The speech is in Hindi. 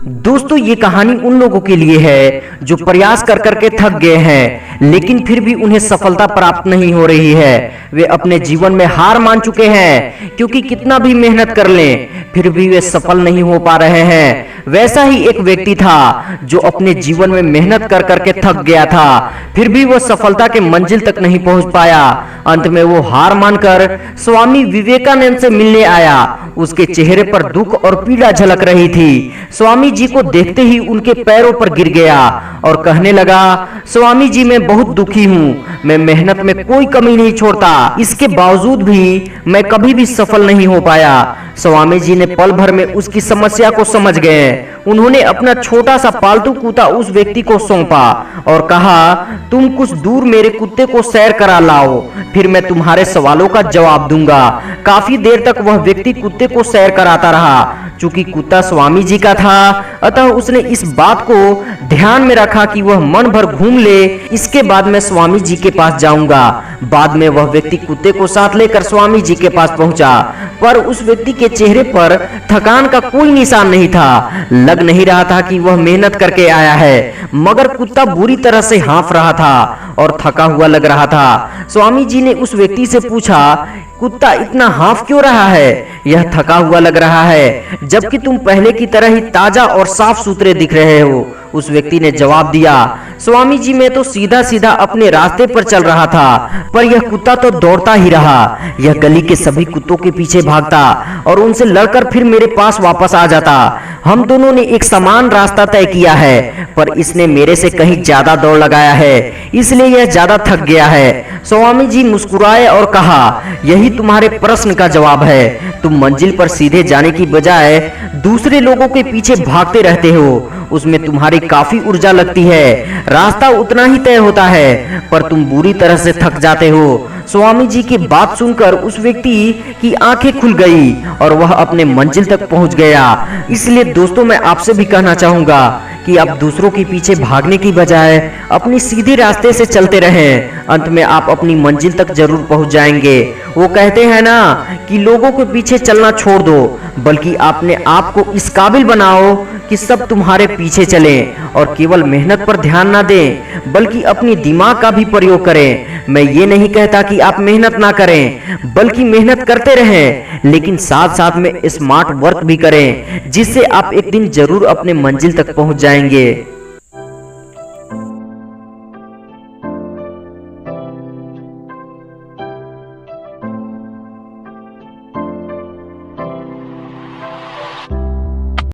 दोस्तों ये कहानी उन लोगों के लिए है जो प्रयास कर करके थक गए हैं लेकिन फिर भी उन्हें सफलता प्राप्त नहीं हो रही है। वे अपने जीवन में हार मान चुके हैं क्योंकि कितना भी मेहनत कर लें फिर भी वे सफल नहीं हो पा रहे हैं। वैसा ही एक व्यक्ति था जो अपने जीवन में मेहनत कर करके थक गया था, फिर भी वो सफलता के मंजिल तक नहीं पहुंच पाया। अंत में वो हार मानकर स्वामी विवेकानंद से मिलने आया। उसके चेहरे पर दुख और पीड़ा झलक रही थी। स्वामी जी को देखते ही उनके पैरों पर गिर गया और कहने लगा, स्वामी जी मैं बहुत दुखी हूँ, मैं मेहनत में कोई कमी नहीं छोड़ता, इसके बावजूद भी मैं कभी भी सफल नहीं हो पाया। स्वामी जी ने पल भर में उसकी समस्या को समझ गए। उन्होंने अपना छोटा सा पालतू कुत्ता उस व्यक्ति को सौंपा और कहा, तुम कुछ दूर मेरे कुत्ते को सैर करा लाओ, फिर मैं तुम्हारे सवालों का जवाब दूंगा। काफी देर तक वह व्यक्ति कुत्ते को सैर कराता रहा। चूंकि कुत्ता स्वामी जी का था अतः उसने इस बात को ध्यान में रखा कि वह मन भर घूम ले, इसके बाद मैं स्वामी जी के पास जाऊंगा। बाद में वह व्यक्ति कुत्ते को साथ लेकर स्वामी जी के पास पहुंचा, पर उस व्यक्ति के चेहरे पर थकान का कोई निशान नहीं था। लग नहीं रहा था कि वह मेहनत करके आया है, मगर कुत्ता बुरी तरह से हाँफ रहा था और थका हुआ लग रहा था। स्वामी जी ने उस व्यक्ति से पूछा, कुत्ता इतना हाँफ क्यों रहा है? यह थका हुआ लग रहा है, जबकि तुम पहले की तरह ही ताजा और साफ सुथरे दिख रहे हो। उस व्यक्ति ने जवाब दिया, स्वामी जी मैं तो सीधा सीधा अपने रास्ते पर चल रहा था, पर यह कुत्ता तो दौड़ता ही रहा। यह गली के सभी कुत्तों के पीछे भागता और उनसे लड़कर फिर मेरे पास वापस आ जाता। हम दोनों ने एक समान रास्ता तय किया है, पर इसने मेरे से कहीं ज्यादा दौड़ लगाया है, इसलिए यह ज्यादा थक गया है। स्वामी जी मुस्कुराए और कहा, यही तुम्हारे प्रश्न का जवाब है। तुम मंजिल पर सीधे जाने की बजाय दूसरे लोगों के पीछे भागते रहते हो, उसमें तुम्हारी काफी ऊर्जा लगती है। रास्ता उतना ही तय होता है, पर तुम बुरी तरह से थक जाते हो। स्वामी जी की बात सुनकर उस व्यक्ति की आंखें खुल गई और वह अपने मंजिल तक पहुंच गया। इसलिए दोस्तों मैं आपसे भी कहना चाहूंगा कि आप दूसरों के पीछे भागने की बजाय अपनी सीधे रास्ते से चलते रहें। अंत में आप अपनी मंजिल तक जरूर पहुंच जाएंगे। वो कहते हैं ना कि लोगों के पीछे चलना छोड़ दो, बल्कि अपने आप को इस काबिल बनाओ कि सब तुम्हारे पीछे चलें और केवल मेहनत पर ध्यान ना दें, बल्कि अपनी दिमाग का भी प्रयोग करें। मैं ये नहीं कहता कि आप मेहनत ना करें, बल्कि मेहनत करते रहें, लेकिन साथ साथ में स्मार्ट वर्क भी करें, जिससे आप एक दिन जरूर अपने मंजिल तक पहुंच जाएंगे।